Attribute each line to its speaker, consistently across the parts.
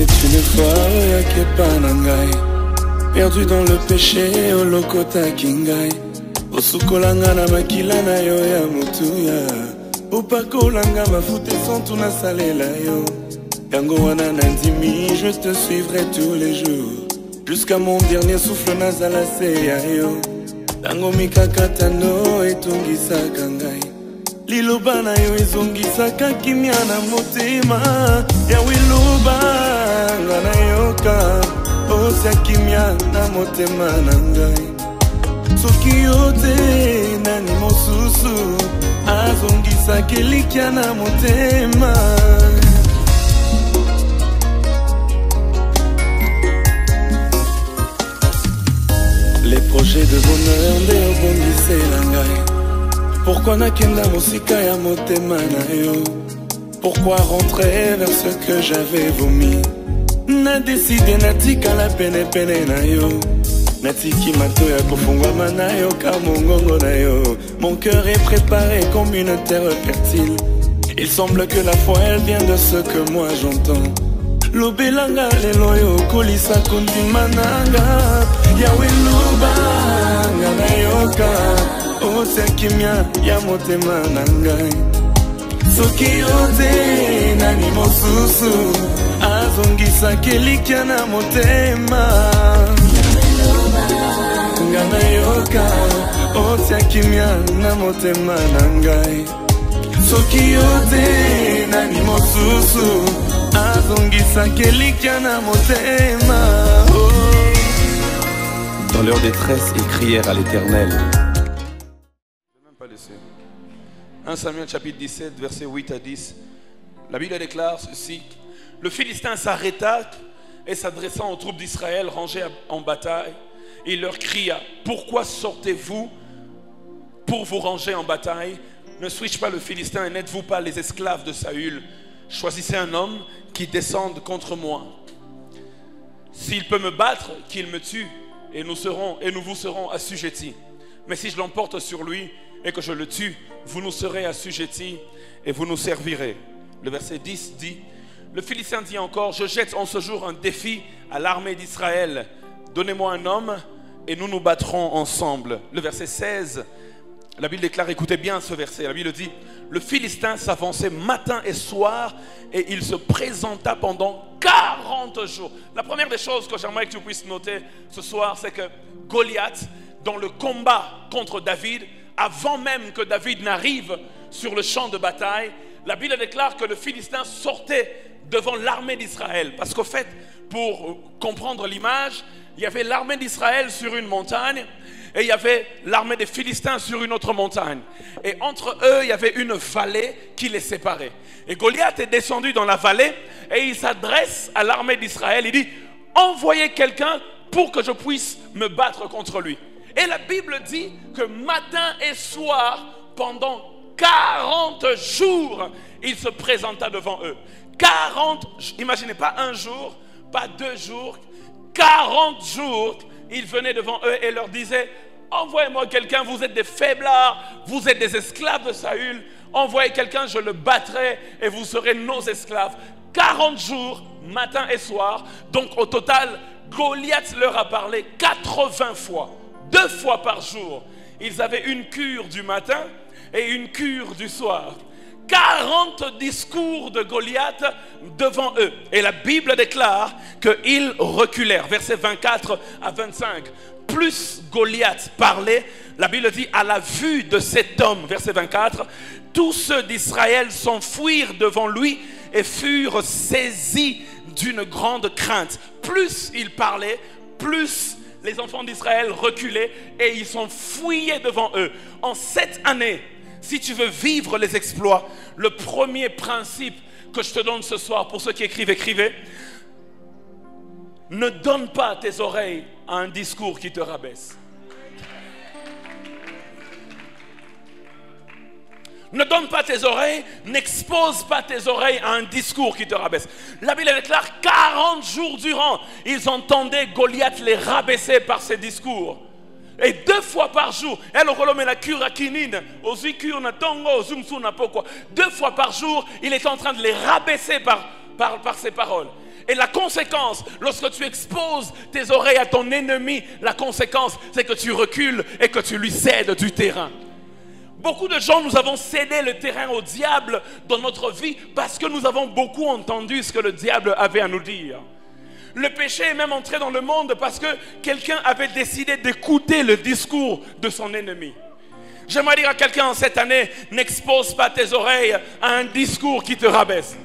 Speaker 1: une fois oyaki epa na ngai, perdu dans le péché olokota kingai, osukolanga na makila na yo ya motuya, opakolanga mafuta esantu nasalela yo. Yango wana nandimi, je te suivrai tous les jours, jusqu'à mon dernier souffle nazala se ya yo. Tango mikakatano etungisaka ngai, liloba na yo ezongisaka kimia na motema. Yawe loba nga nayoka, osia kimia na motema na ngai. Soki yo te nani mosusu azongisaka elikia na motema. Les projets de bonheur nde obongisela ngai. Pourquoi nakenda mosika ya motema na yo? Pourquoi rentrer vers ce que j'avais vomi? Na décidé natikala pene na yo, natiki mato ya kofungwama na yo ka mongongo na yo. Mon cœur est préparé comme une terre fertile. Il semble que la foi elle vient de ce que moi j'entends. Lobelanga lelo yo kolisa kondima nanga. Yawe loba nga nayoka, osia kimia ya motema na ngai. Soki yo te nani mosusu azongisaka elikia na motema. Nga nayoka, osia kimia na motema na ngai. Soki yo te nani mosusu azongisaka elikia na motema.
Speaker 2: Dans leur détresse, ils crièrent à l'Éternel.
Speaker 3: 1 Samuel chapitre 17, versets 8 à 10. La Bible déclare ceci. Le Philistin s'arrêta et s'adressant aux troupes d'Israël rangées en bataille, il leur cria: pourquoi sortez-vous pour vous ranger en bataille? Ne suis-je pas le Philistin et n'êtes-vous pas les esclaves de Saül? Choisissez un homme qui descende contre moi. S'il peut me battre, qu'il me tue, et nous vous serons assujettis. Mais si je l'emporte sur lui et que je le tue, vous nous serez assujettis et vous nous servirez. Le verset 10 dit: le Philistin dit encore: je jette en ce jour un défi à l'armée d'Israël. Donnez-moi un homme et nous nous battrons ensemble. Le verset 16, la Bible déclare, écoutez bien ce verset, la Bible dit: le Philistin s'avançait matin et soir et il se présenta pendant 40 jours. La première des choses que j'aimerais que tu puisses noter ce soir, c'est que Goliath, dans le combat contre David, avant même que David n'arrive sur le champ de bataille, la Bible déclare que le Philistin sortait devant l'armée d'Israël. Parce qu'au fait, pour comprendre l'image, il y avait l'armée d'Israël sur une montagne et il y avait l'armée des Philistins sur une autre montagne. Et entre eux, il y avait une vallée qui les séparait. Et Goliath est descendu dans la vallée et il s'adresse à l'armée d'Israël. Il dit: envoyez quelqu'un pour que je puisse me battre contre lui. Et la Bible dit que matin et soir, pendant 40 jours, il se présenta devant eux. 40, imaginez, pas un jour, pas 2 jours, 40 jours, il venait devant eux et leur disait: envoyez-moi quelqu'un, vous êtes des faiblards, vous êtes des esclaves de Saül, envoyez quelqu'un, je le battrai et vous serez nos esclaves. 40 jours, matin et soir. Donc au total, Goliath leur a parlé 80 fois, 2 fois par jour. Ils avaient une cure du matin et une cure du soir. 40 discours de Goliath devant eux. Et la Bible déclare qu'ils reculèrent. Versets 24 à 25. Plus Goliath parlait, la Bible dit: à la vue de cet homme, verset 24, tous ceux d'Israël s'enfuirent devant lui et furent saisis d'une grande crainte. Plus il parlait, plus les enfants d'Israël reculaient et ils s'enfuyaient devant eux. En cette année, si tu veux vivre les exploits, le premier principe que je te donne ce soir, pour ceux qui écrivent, écrivez: ne donne pas tes oreilles à un discours qui te rabaisse. Ne donne pas tes oreilles, n'expose pas tes oreilles à un discours qui te rabaisse. La Bible déclare 40 jours durant, ils entendaient Goliath les rabaisser par ses discours. Et 2 fois par jour, 2 fois par jour, il est en train de les rabaisser par ses paroles. Et la conséquence, lorsque tu exposes tes oreilles à ton ennemi, la conséquence, c'est que tu recules et que tu lui cèdes du terrain. Beaucoup de gens, nous avons cédé le terrain au diable dans notre vie parce que nous avons beaucoup entendu ce que le diable avait à nous dire. Le péché est même entré dans le monde parce que quelqu'un avait décidé d'écouter le discours de son ennemi. J'aimerais dire à quelqu'un cette année, n'expose pas tes oreilles à un discours qui te rabaisse.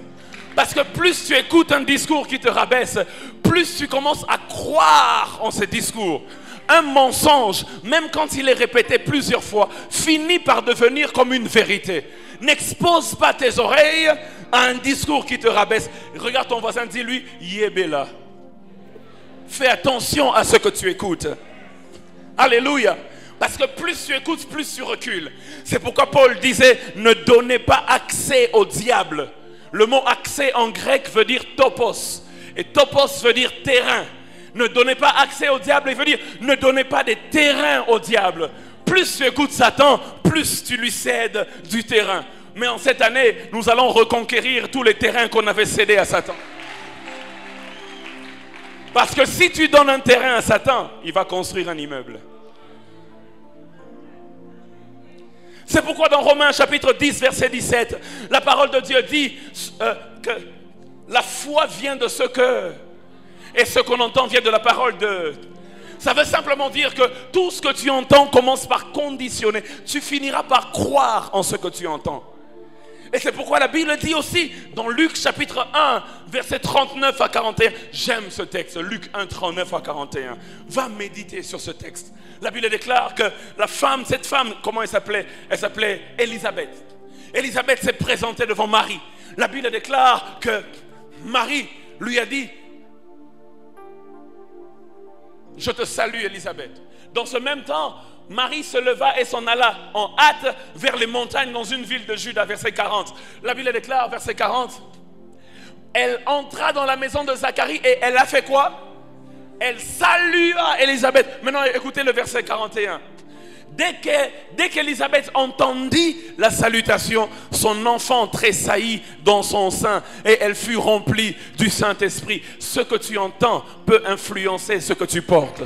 Speaker 3: Parce que plus tu écoutes un discours qui te rabaisse, plus tu commences à croire en ce discours. Un mensonge, même quand il est répété plusieurs fois, finit par devenir comme une vérité. N'expose pas tes oreilles à un discours qui te rabaisse. Regarde ton voisin, dis-lui, Yébéla. Fais attention à ce que tu écoutes. Alléluia. Parce que plus tu écoutes, plus tu recules. C'est pourquoi Paul disait, ne donnez pas accès au diable. Le mot accès en grec veut dire topos. Et topos veut dire terrain. Ne donnez pas accès au diable, il veut dire ne donnez pas des terrains au diable. Plus tu écoutes Satan, plus tu lui cèdes du terrain. Mais en cette année, nous allons reconquérir tous les terrains qu'on avait cédés à Satan. Parce que si tu donnes un terrain à Satan, il va construire un immeuble. C'est pourquoi dans Romains chapitre 10, verset 17, la parole de Dieu dit que la foi vient de ce que... Et ce qu'on entend vient de la parole de... Ça veut simplement dire que tout ce que tu entends commence par conditionner. Tu finiras par croire en ce que tu entends. Et c'est pourquoi la Bible dit aussi, dans Luc chapitre 1, verset 39 à 41, j'aime ce texte, Luc 1, 39 à 41. Va méditer sur ce texte. La Bible déclare que la femme, cette femme, comment elle s'appelait? Elle s'appelait Élisabeth. Élisabeth s'est présentée devant Marie. La Bible déclare que Marie lui a dit, je te salue Élisabeth. Dans ce même temps, Marie se leva et s'en alla en hâte vers les montagnes dans une ville de Juda, verset 40. La Bible déclare, verset 40, elle entra dans la maison de Zacharie et elle a fait quoi? Elle salua Élisabeth. Maintenant, écoutez le verset 41. Dès qu'Élisabeth entendit la salutation, son enfant tressaillit dans son sein et elle fut remplie du Saint-Esprit. Ce que tu entends peut influencer ce que tu portes.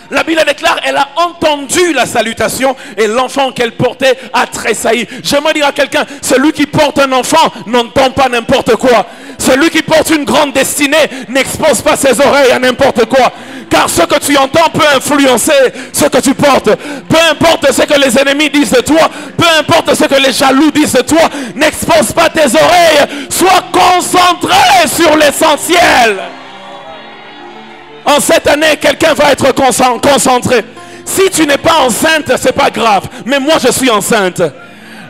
Speaker 3: La Bible déclare, elle a entendu la salutation et l'enfant qu'elle portait a tressailli. J'aimerais dire à quelqu'un, celui qui porte un enfant n'entend pas n'importe quoi. Celui qui porte une grande destinée n'expose pas ses oreilles à n'importe quoi. Car ce que tu entends peut influencer ce que tu portes. Peu importe ce que les ennemis disent de toi, peu importe ce que les jaloux disent de toi, n'expose pas tes oreilles. Sois concentré sur l'essentiel. En cette année, quelqu'un va être concentré. Si tu n'es pas enceinte, c'est pas grave. Mais moi, je suis enceinte.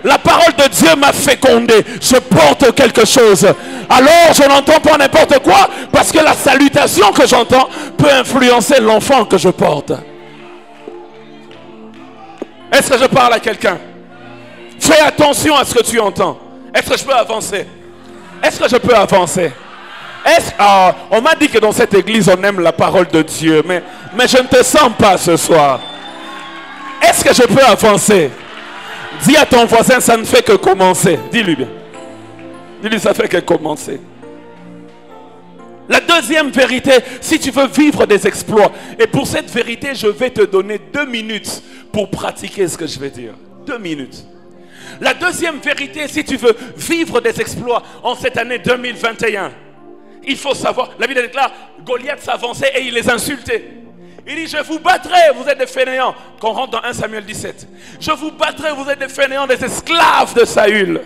Speaker 3: La parole de Dieu m'a fécondé. Je porte quelque chose. Alors, je n'entends pas n'importe quoi. Parce que la salutation que j'entends peut influencer l'enfant que je porte. Est-ce que je parle à quelqu'un? Fais attention à ce que tu entends. Est-ce que je peux avancer? Est-ce que je peux avancer? On m'a dit que dans cette église on aime la parole de Dieu, mais je ne te sens pas ce soir. Est-ce que je peux avancer? Dis à ton voisin, ça ne fait que commencer. Dis-lui bien. Dis-lui, ça fait que commencer. La deuxième vérité, si tu veux vivre des exploits, et pour cette vérité, je vais te donner 2 minutes pour pratiquer ce que je vais dire. 2 minutes. La deuxième vérité, si tu veux vivre des exploits en cette année 2021, il faut savoir, la Bible déclare, Goliath s'avançait et il les insultait. Il dit, je vous battrai, vous êtes des fainéants. Quand on rentre dans 1 Samuel 17. Je vous battrai, vous êtes des fainéants, des esclaves de Saül.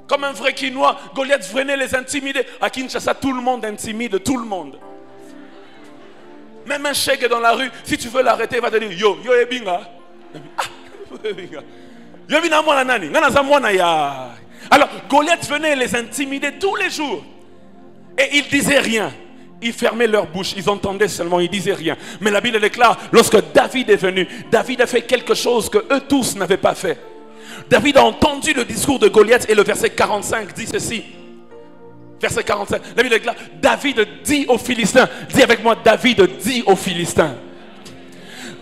Speaker 3: Comme un vrai Quinois, Goliath venait les intimider. À Kinshasa, tout le monde intimide tout le monde. Même un chèque dans la rue, si tu veux l'arrêter, il va te dire, yo ebinga. Yo ebinga mwana nani, ngana za mwana ya. Alors, Goliath venait les intimider tous les jours. Et ils ne disaient rien. Ils fermaient leur bouche. Ils entendaient seulement, ils ne disaient rien. Mais la Bible déclare, lorsque David est venu, David a fait quelque chose que eux tous n'avaient pas fait. David a entendu le discours de Goliath et le verset 45 dit ceci. Verset 45. La Bible déclare, David dit aux Philistins, dis avec moi, David dit aux Philistins.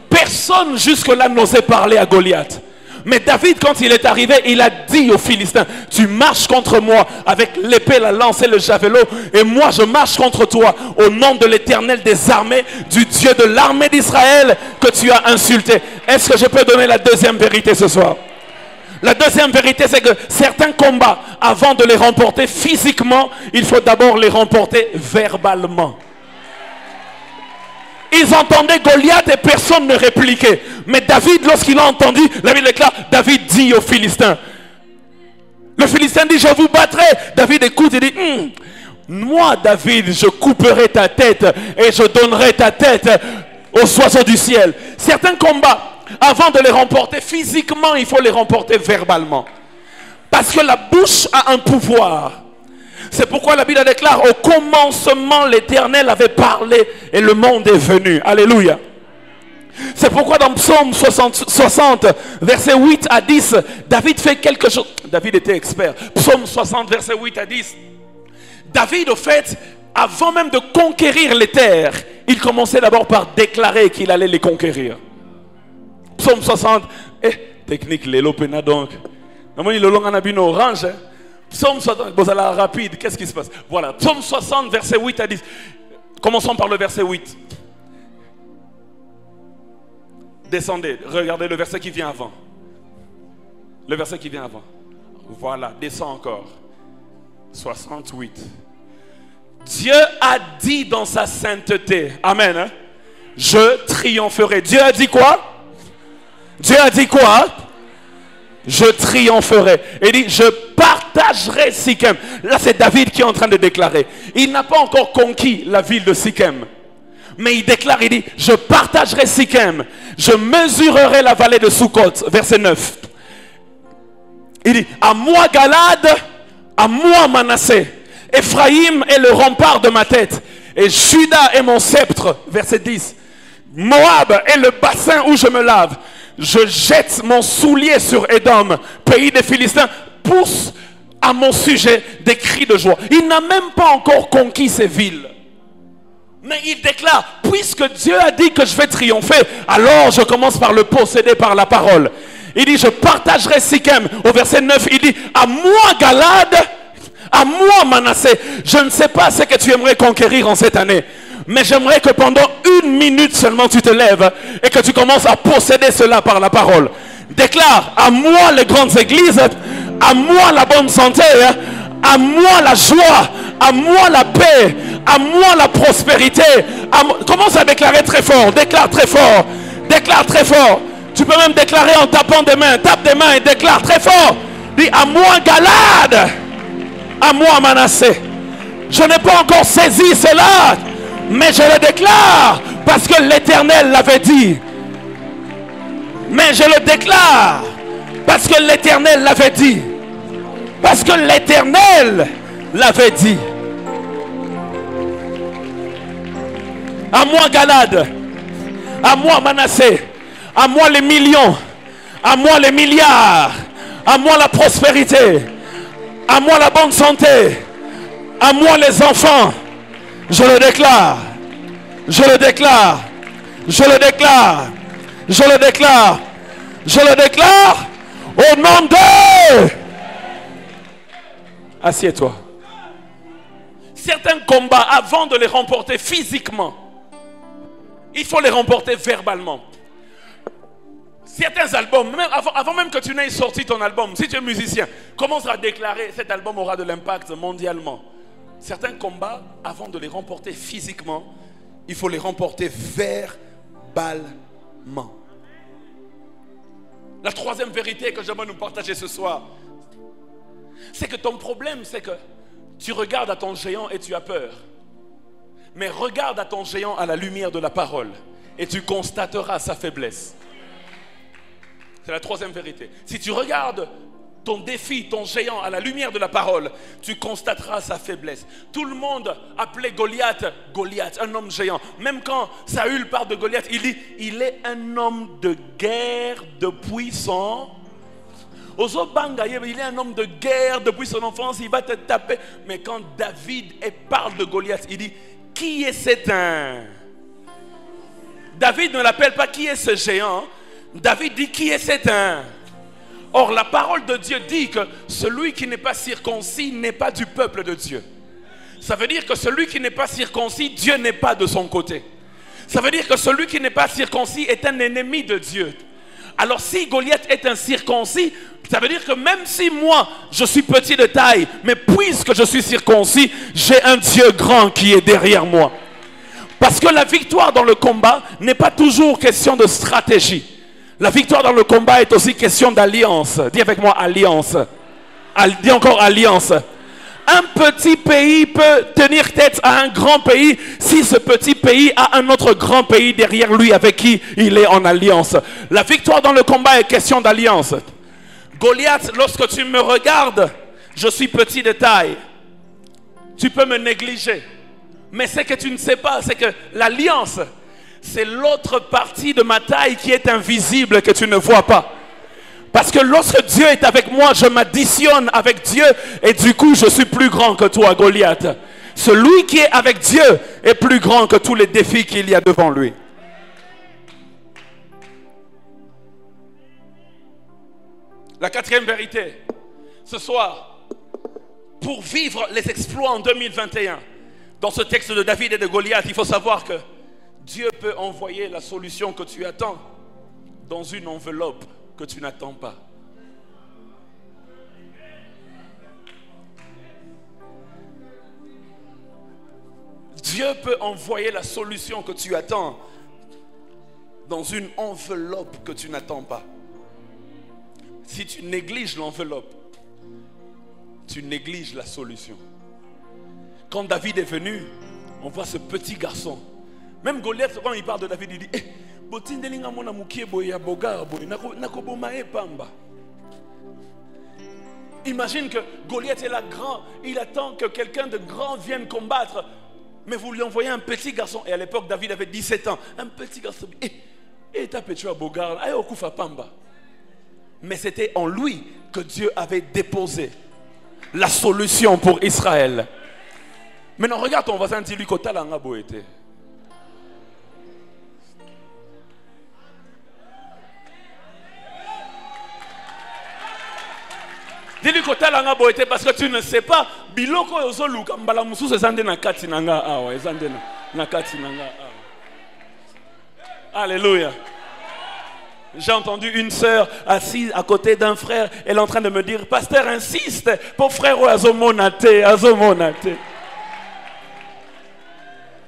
Speaker 3: Personne jusque-là n'osait parler à Goliath. Mais David, quand il est arrivé, il a dit aux Philistins, tu marches contre moi avec l'épée, la lance et le javelot, et moi je marche contre toi au nom de l'Éternel des armées, du Dieu de l'armée d'Israël que tu as insulté. Est-ce que je peux donner la deuxième vérité ce soir? La deuxième vérité, c'est que certains combats, avant de les remporter physiquement, il faut d'abord les remporter verbalement. Ils entendaient Goliath et personne ne répliquait. Mais David, lorsqu'il a entendu, la Bible déclare, David dit aux Philistins. Le Philistin dit, je vous battrai. David écoute et dit, moi David, je couperai ta tête et je donnerai ta tête aux oiseaux du ciel. Certains combats, avant de les remporter physiquement, il faut les remporter verbalement. Parce que la bouche a un pouvoir. C'est pourquoi la Bible déclare, au commencement l'Éternel avait parlé et le monde est venu. Alléluia. C'est pourquoi dans Psaume 60, versets 8 à 10, David fait quelque chose. David était expert. Psaume 60, versets 8 à 10. David, au fait, avant même de conquérir les terres, il commençait d'abord par déclarer qu'il allait les conquérir. Psaume 60, technique, l'élo pena donc. Normalement, il a l'orange orange. Psaume 60, bon, ça l'a rapide, qu'est-ce qui se passe? Voilà, Psaume 60, verset 8 à 10. Commençons par le verset 8. Descendez, regardez le verset qui vient avant. Le verset qui vient avant. Voilà, descends encore. 68. Dieu a dit dans sa sainteté, amen, hein? Je triompherai. Dieu a dit quoi? Dieu a dit quoi? Je triompherai. Il dit, je partagerai Sichem. Là, c'est David qui est en train de déclarer. Il n'a pas encore conquis la ville de Sichem. Mais il déclare, il dit, je partagerai Sichem. Je mesurerai la vallée de Sukkot. Verset 9. Il dit, à moi Galad, à moi Manassé. Ephraïm est le rempart de ma tête. Et Juda est mon sceptre. Verset 10. Moab est le bassin où je me lave. Je jette mon soulier sur Édom, pays des Philistins, pousse à mon sujet des cris de joie. Il n'a même pas encore conquis ces villes. Mais il déclare, puisque Dieu a dit que je vais triompher, alors je commence par le posséder par la parole. Il dit, je partagerai Sichem. Au verset 9, il dit, à moi Galad, à moi Manassé. Je ne sais pas ce que tu aimerais conquérir en cette année. Mais j'aimerais que pendant 1 minute seulement tu te lèves et que tu commences à posséder cela par la parole. Déclare, à moi les grandes églises, à moi la bonne santé, à moi la joie, à moi la paix, à moi la prospérité. Commence à déclarer très fort, déclare très fort, déclare très fort. Tu peux même déclarer en tapant des mains, tape des mains et déclare très fort. Dis, à moi Galad, à moi Manassé. Je n'ai pas encore saisi cela. Mais je le déclare parce que l'Éternel l'avait dit. Mais je le déclare parce que l'Éternel l'avait dit. Parce que l'Éternel l'avait dit. À moi Galad, à moi Manassé, à moi les millions, à moi les milliards, à moi la prospérité, à moi la bonne santé, à moi les enfants. Je le déclare, je le déclare, je le déclare, je le déclare, je le déclare au nom de... Assieds-toi. Certains combats, avant de les remporter physiquement, il faut les remporter verbalement. Certains albums, même avant même que tu n'aies sorti ton album, si tu es musicien, commence à déclarer cet album aura de l'impact mondialement. Certains combats, avant de les remporter physiquement, il faut les remporter verbalement. La troisième vérité que j'aimerais nous partager ce soir, c'est que ton problème, c'est que tu regardes à ton géant et tu as peur. Mais regarde à ton géant à la lumière de la parole et tu constateras sa faiblesse. C'est la troisième vérité. Si tu regardes ton défi, ton géant à la lumière de la parole, tu constateras sa faiblesse. Tout le monde appelait Goliath, Goliath, un homme géant. Même quand Saül parle de Goliath, il dit, il est un homme de guerre depuis son... Il est un homme de guerre depuis son enfance, il va te taper. Mais quand David parle de Goliath, il dit, qui est cet un? David ne l'appelle pas qui est ce géant. David dit, qui est cet un? Or, la parole de Dieu dit que celui qui n'est pas circoncis n'est pas du peuple de Dieu. Ça veut dire que celui qui n'est pas circoncis, Dieu n'est pas de son côté. Ça veut dire que celui qui n'est pas circoncis est un ennemi de Dieu. Alors si Goliath est un circoncis, ça veut dire que même si moi, je suis petit de taille, mais puisque je suis circoncis, j'ai un Dieu grand qui est derrière moi. Parce que la victoire dans le combat n'est pas toujours question de stratégie. La victoire dans le combat est aussi question d'alliance. Dis avec moi alliance. Dis encore alliance. Un petit pays peut tenir tête à un grand pays si ce petit pays a un autre grand pays derrière lui avec qui il est en alliance. La victoire dans le combat est question d'alliance. Goliath, lorsque tu me regardes, je suis petit de taille. Tu peux me négliger. Mais ce que tu ne sais pas, c'est que l'alliance, c'est l'autre partie de ma taille qui est invisible, que tu ne vois pas. Parce que lorsque Dieu est avec moi, je m'additionne avec Dieu et du coup, je suis plus grand que toi, Goliath. Celui qui est avec Dieu est plus grand que tous les défis qu'il y a devant lui. La quatrième vérité, ce soir, pour vivre les exploits en 2021, dans ce texte de David et de Goliath, il faut savoir que Dieu peut envoyer la solution que tu attends dans une enveloppe que tu n'attends pas. Dieu peut envoyer la solution que tu attends dans une enveloppe que tu n'attends pas. Si tu négliges l'enveloppe, tu négliges la solution. Quand David est venu, on voit ce petit garçon. Même Goliath, quand il parle de David, il dit imagine que Goliath est là grand, il attend que quelqu'un de grand vienne combattre. Mais vous lui envoyez un petit garçon. Et à l'époque, David avait 17 ans. Un petit garçon. Mais c'était en lui que Dieu avait déposé la solution pour Israël. Maintenant, regarde ton voisin, dis-lui que tu as la boété. Dis-lui que tu as la boété parce que tu ne sais pas. Biloko yozoluka mbala mususu ezande na kati nanga awa, ezande na kati nanga awa. Alléluia. J'ai entendu une sœur assise à côté d'un frère, elle est en train de me dire, pasteur insiste, pour frère azomonate, azomonate.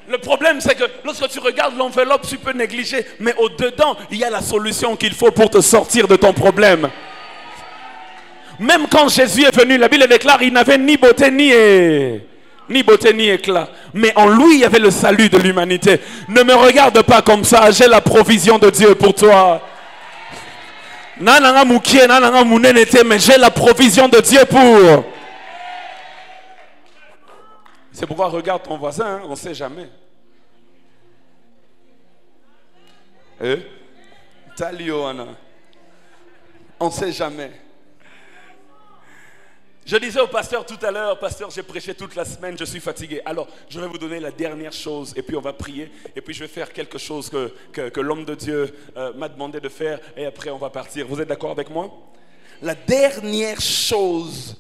Speaker 3: Le problème c'est que lorsque tu regardes l'enveloppe, tu peux négliger, mais au-dedans, il y a la solution qu'il faut pour te sortir de ton problème. Même quand Jésus est venu, la Bible déclare, il n'avait ni beauté ni éclat. Mais en lui, il y avait le salut de l'humanité. Ne me regarde pas comme ça, j'ai la provision de Dieu pour toi. Mais j'ai la provision de Dieu pour. C'est pourquoi regarde ton voisin, on ne sait jamais. On ne sait jamais. Je disais au pasteur tout à l'heure, pasteur, j'ai prêché toute la semaine, je suis fatigué. Alors, je vais vous donner la dernière chose et puis on va prier. Et puis je vais faire quelque chose que l'homme de Dieu m'a demandé de faire et après on va partir. Vous êtes d'accord avec moi? La dernière chose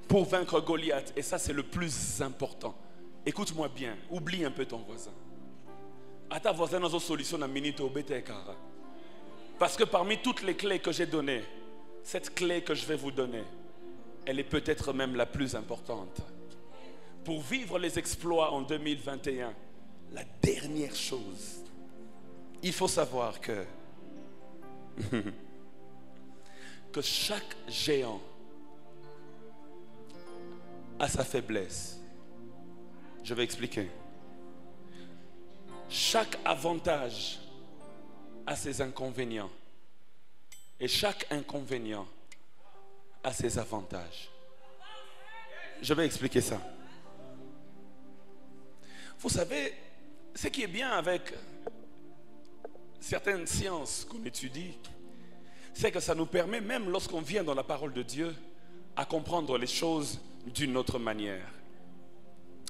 Speaker 3: pour vaincre Goliath, et ça c'est le plus important. Écoute-moi bien, oublie un peu ton voisin. À ta voisin dans une solution à minute au bétekara. Parce que parmi toutes les clés que j'ai données, cette clé que je vais vous donner, elle est peut-être même la plus importante. Pour vivre les exploits en 2021, la dernière chose, il faut savoir que chaque géant a sa faiblesse. Je vais expliquer. Chaque avantage a ses inconvénients. Et chaque inconvénient a ses avantages. Je vais expliquer ça. Vous savez, ce qui est bien avec certaines sciences qu'on étudie, c'est que ça nous permet, même lorsqu'on vient dans la parole de Dieu, à comprendre les choses d'une autre manière.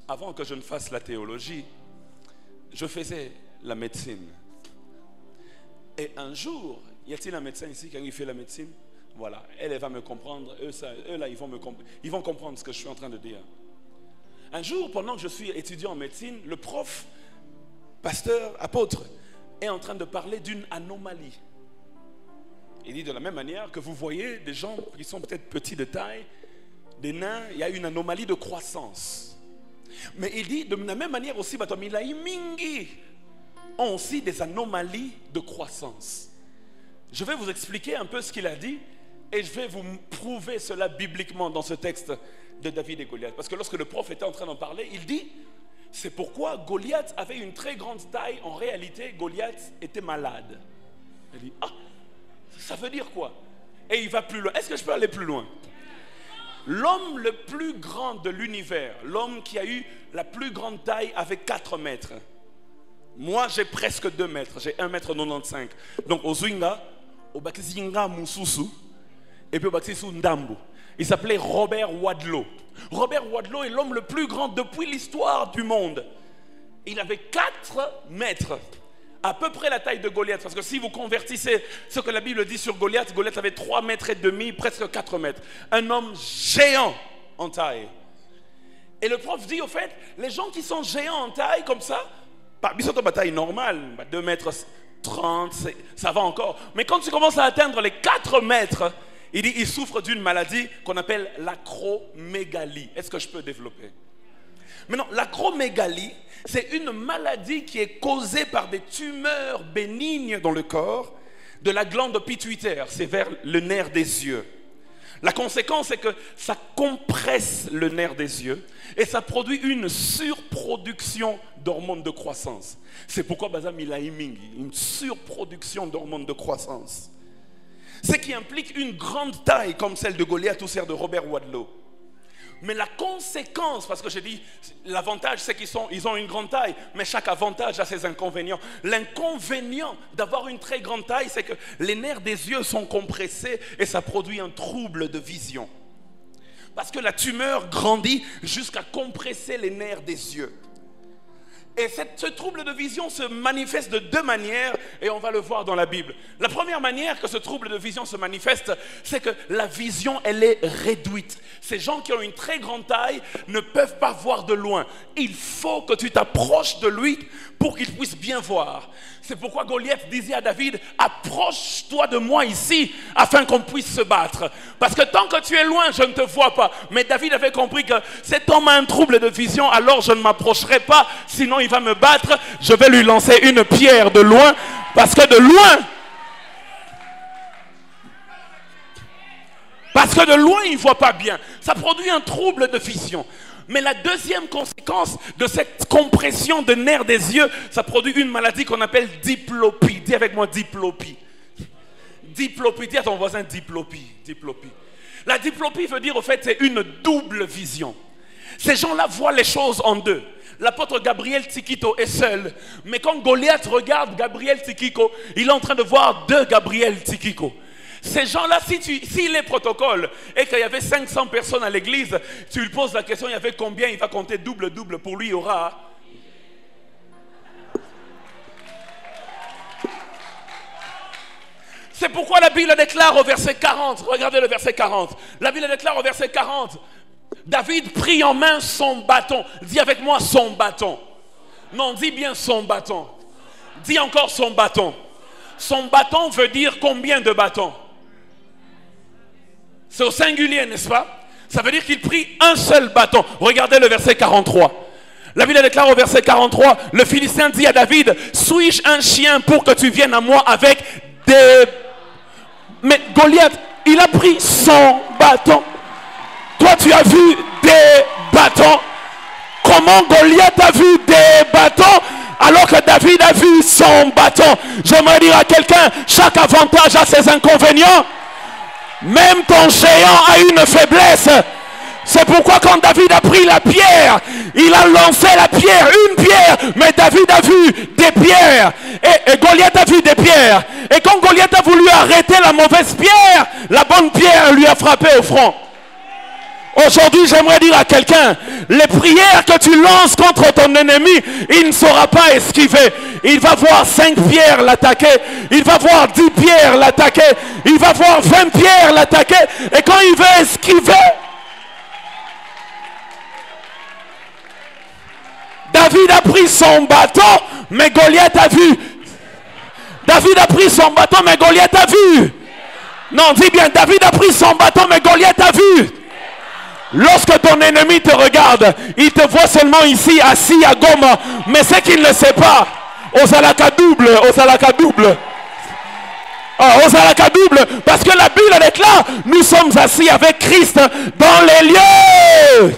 Speaker 3: Avant que je ne fasse la théologie, je faisais la médecine. Et un jour, y a-t-il un médecin ici qui a fait la médecine? Voilà, elle va me comprendre, eux là, ils vont comprendre ce que je suis en train de dire. Un jour, pendant que je suis étudiant en médecine, le prof, pasteur, apôtre, est en train de parler d'une anomalie. Il dit de la même manière que vous voyez des gens qui sont peut-être petits de taille, des nains, il y a une anomalie de croissance. Mais il dit de la même manière aussi, mingi ont aussi des anomalies de croissance. Je vais vous expliquer un peu ce qu'il a dit et je vais vous prouver cela bibliquement dans ce texte de David et Goliath. Parce que lorsque le prophète était en train d'en parler, il dit, c'est pourquoi Goliath avait une très grande taille. En réalité, Goliath était malade. Il dit, ah, ça veut dire quoi? Et il va plus loin. Est-ce que je peux aller plus loin? L'homme le plus grand de l'univers, l'homme qui a eu la plus grande taille avec 4 mètres. Moi, j'ai presque 2 mètres. J'ai 1,95 m. Donc, au Zwinga, au Bakizinga Mususu, et puis au Bakisu Ndambu. Il s'appelait Robert Wadlow. Robert Wadlow est l'homme le plus grand depuis l'histoire du monde. Il avait 4 mètres. À peu près la taille de Goliath. Parce que si vous convertissez ce que la Bible dit sur Goliath, Goliath avait 3,5 mètres, presque 4 mètres. Un homme géant en taille. Et le prof dit au fait, les gens qui sont géants en taille comme ça, ils sont en taille normale, 2,30 mètres, ça va encore. Mais quand tu commences à atteindre les 4 mètres, il dit, il souffre d'une maladie qu'on appelle l'acromégalie. Est-ce que je peux développer? Maintenant, l'acromégalie, c'est une maladie qui est causée par des tumeurs bénignes dans le corps de la glande pituitaire, c'est vers le nerf des yeux. La conséquence, c'est que ça compresse le nerf des yeux et ça produit une surproduction d'hormones de croissance. C'est pourquoi Bazam il a une surproduction d'hormones de croissance. Ce qui implique une grande taille comme celle de Goliath ou celle de Robert Wadlow. Mais la conséquence, parce que j'ai dit, l'avantage c'est qu'ils ont une grande taille, mais chaque avantage a ses inconvénients. L'inconvénient d'avoir une très grande taille, c'est que les nerfs des yeux sont compressés et ça produit un trouble de vision. Parce que la tumeur grandit jusqu'à compresser les nerfs des yeux. Et ce trouble de vision se manifeste de 2 manières et on va le voir dans la Bible. La première manière que ce trouble de vision se manifeste, c'est que la vision, elle est réduite. Ces gens qui ont une très grande taille ne peuvent pas voir de loin. Il faut que tu t'approches de lui pour qu'il puisse bien voir. C'est pourquoi Goliath disait à David, approche-toi de moi ici afin qu'on puisse se battre. Parce que tant que tu es loin, je ne te vois pas. Mais David avait compris que cet homme a un trouble de vision, alors je ne m'approcherai pas, sinon il va me battre. Je vais lui lancer une pierre de loin, parce que de loin, il ne voit pas bien. Ça produit un trouble de vision. Mais la deuxième conséquence de cette compression de nerfs des yeux, ça produit une maladie qu'on appelle diplopie. Dis avec moi diplopie. Diplopie, dis à ton voisin diplopie. Diplopie. La diplopie veut dire au fait c'est une double vision. Ces gens-là voient les choses en deux. L'apôtre Gabriel Tsikito est seul. Mais quand Goliath regarde Gabriel Tsikiko, il est en train de voir 2 Gabriel Tsikiko. Ces gens-là, s'il est protocole et qu'il y avait 500 personnes à l'église, tu lui poses la question, il y avait combien? Il va compter double. Pour lui, il y aura... C'est pourquoi la Bible déclare au verset 40, regardez le verset 40. La Bible déclare au verset 40, David prit en main son bâton. Dis avec moi son bâton. Non, dis bien son bâton. Dis encore son bâton. Son bâton veut dire combien de bâtons? C'est au singulier, n'est-ce pas? Ça veut dire qu'il prit un seul bâton. Regardez le verset 43. La Bible déclare au verset 43, le Philistin dit à David, suis-je un chien pour que tu viennes à moi avec des... Mais Goliath, il a pris son bâton. Toi, tu as vu des bâtons. Comment Goliath a vu des bâtons alors que David a vu son bâton? J'aimerais dire à quelqu'un, chaque avantage a ses inconvénients. Même ton géant a une faiblesse. C'est pourquoi quand David a pris la pierre, il a lancé la pierre, une pierre, mais David a vu des pierres. Et Goliath a vu des pierres. Et quand Goliath a voulu arrêter la mauvaise pierre, la bonne pierre lui a frappé au front. Aujourd'hui, j'aimerais dire à quelqu'un, les prières que tu lances contre ton ennemi, il ne saura pas esquiver. Il va voir 5 pierres l'attaquer. Il va voir 10 pierres l'attaquer. Il va voir 20 pierres l'attaquer. Et quand il veut esquiver, David a pris son bâton, mais Goliath a vu. David a pris son bâton, mais Goliath a vu. Non, dis bien, David a pris son bâton, mais Goliath a vu. Lorsque ton ennemi te regarde, il te voit seulement ici, assis à Goma. Mais c'est qu'il ne sait pas. Ozalaka double, Ozalaka double. Ozalaka double. Parce que la Bible déclare, nous sommes assis avec Christ dans les lieux.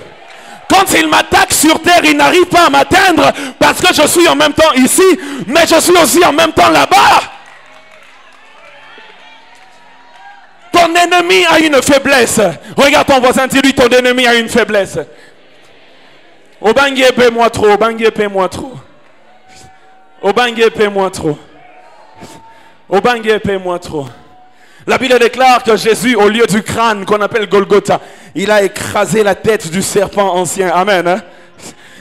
Speaker 3: Quand il m'attaque sur terre, il n'arrive pas à m'atteindre parce que je suis en même temps ici, mais je suis aussi en même temps là-bas. Ton ennemi a une faiblesse. Regarde ton voisin, dis-lui, ton ennemi a une faiblesse. Obangue, paie-moi trop. Obangue, paie-moi trop. Obangue, paie-moi trop. Obangue, paie-moi trop. La Bible déclare que Jésus, au lieu du crâne qu'on appelle Golgotha, il a écrasé la tête du serpent ancien. Amen. Hein?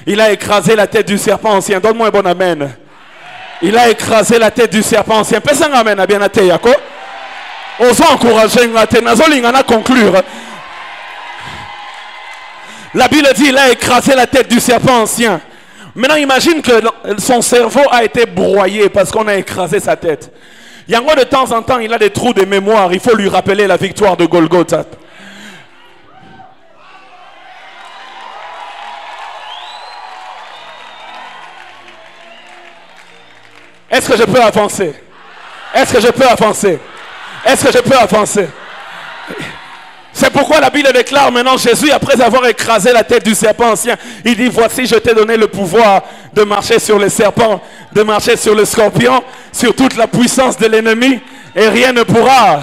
Speaker 3: Il a écrasé la tête du serpent ancien. Donne-moi un bon amen. Il a écrasé la tête du serpent ancien. Pesa un amen à bien athée, yako. Osons encourager à conclure. La Bible dit il a écrasé la tête du serpent ancien. Maintenant imagine que son cerveau a été broyé parce qu'on a écrasé sa tête. Il y a encore de temps en temps il a des trous de mémoire. Il faut lui rappeler la victoire de Golgotha. Est-ce que je peux avancer? Est-ce que je peux avancer? Est-ce que je peux avancer? C'est pourquoi la Bible déclare maintenant Jésus, après avoir écrasé la tête du serpent ancien, il dit voici je t'ai donné le pouvoir de marcher sur les serpents, de marcher sur le scorpion, sur toute la puissance de l'ennemi, et rien ne pourra.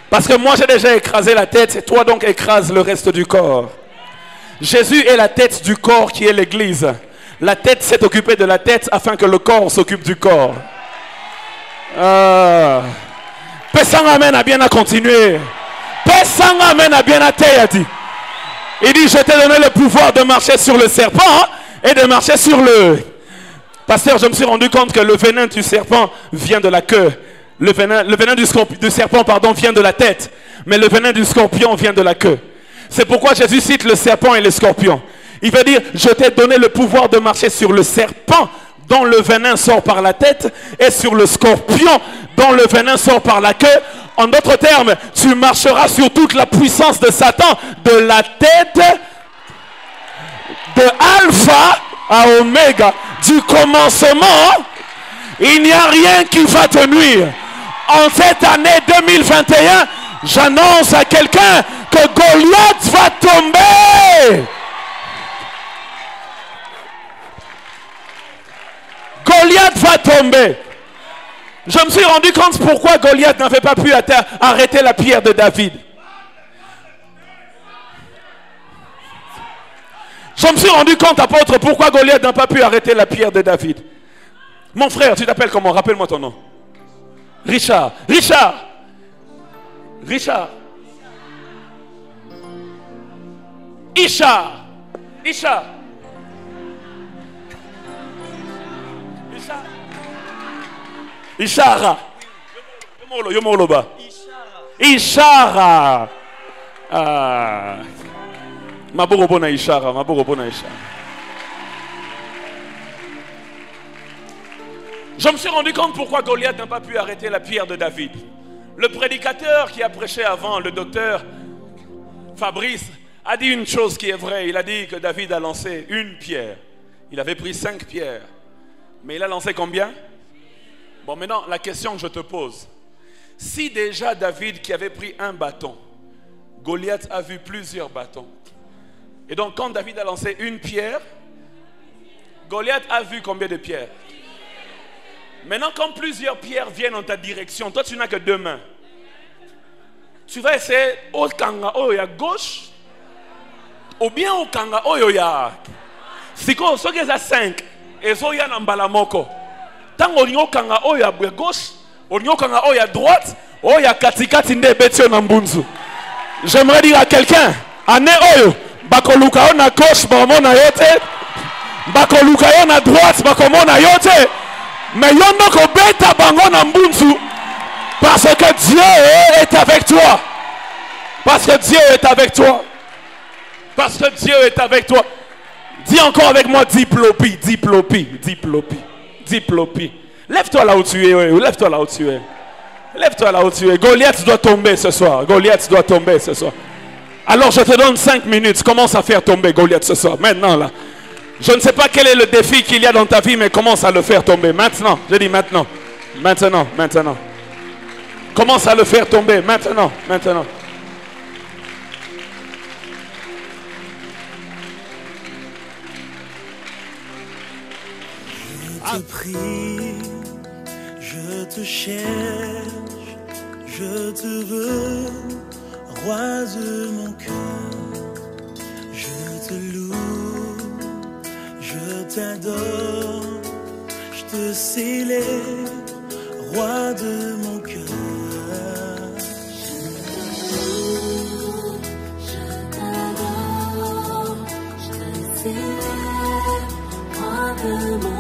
Speaker 3: Parce que moi j'ai déjà écrasé la tête, et toi donc écrase le reste du corps. Jésus est la tête du corps qui est l'église. La tête s'est occupée de la tête afin que le corps s'occupe du corps. Pesang amen a bien à continuer. Pesang amen a bien à dit. Il dit je t'ai donné le pouvoir de marcher sur le serpent et de marcher sur le... Pasteur, je me suis rendu compte que le venin du serpent vient de la queue. Le venin du serpent pardon, vient de la tête. Mais le venin du scorpion vient de la queue. C'est pourquoi Jésus cite le serpent et le scorpion. Il veut dire je t'ai donné le pouvoir de marcher sur le serpent dont le venin sort par la tête et sur le scorpion dont le venin sort par la queue. En d'autres termes, tu marcheras sur toute la puissance de Satan, de la tête, de Alpha à Oméga, du commencement. Il n'y a rien qui va te nuire. En cette année 2021, j'annonce à quelqu'un que Goliath va tomber. Goliath va tomber. Je me suis rendu compte pourquoi Goliath n'avait pas pu arrêter la pierre de David. Je me suis rendu compte, apôtre, pourquoi Goliath n'a pas pu arrêter la pierre de David. Mon frère, tu t'appelles comment? Rappelle-moi ton nom. Richard. Richard. Richard. Ishar. Ishar. Ishara. Yomoloba. Ishara. Maborobona Ishara. Maborobona Ishara. Je me suis rendu compte pourquoi Goliath n'a pas pu arrêter la pierre de David. Le prédicateur qui a prêché avant, le docteur Fabrice, a dit une chose qui est vraie. Il a dit que David a lancé une pierre. Il avait pris 5 pierres. Mais il a lancé combien? Bon, maintenant, la question que je te pose. Si déjà David qui avait pris un bâton, Goliath a vu plusieurs bâtons. Et donc, quand David a lancé une pierre, Goliath a vu combien de pierres? Maintenant, quand plusieurs pierres viennent en ta direction, toi, tu n'as que 2 mains. Tu vas essayer au kanga oya gauche, ou bien au kanga oya. Si tu as 5, et so ya nambala moko. Tant on kanga oya gauche, on kanga oya droite, oya katikati nde betio na mbunzu. J'aimerais dire à quelqu'un, ane oyo, bakoluka na gauche, bakomona yote, bakoluka na droite, bakomona yote. Mais yondo kobeta bango na mbunzu. Parce que Dieu est avec toi. Parce que Dieu est avec toi. Parce que Dieu est avec toi. Dis encore avec moi, diplopie, diplopie, diplopie, diplopie. Lève-toi là où tu es, lève-toi là où tu es. Lève-toi là où tu es. Goliath doit tomber ce soir. Goliath doit tomber ce soir. Alors je te donne 5 minutes. Commence à faire tomber Goliath ce soir. Maintenant là. Je ne sais pas quel est le défi qu'il y a dans ta vie, mais commence à le faire tomber. Maintenant. Je dis maintenant. Maintenant. Maintenant. Commence à le faire tomber. Maintenant. Maintenant.
Speaker 1: Je te prie, je te cherche, je te veux, roi de mon cœur. Je te loue, je t'adore, je te célèbre, roi de mon cœur.
Speaker 4: Je t'adore, je te célèbre, roi de mon cœur.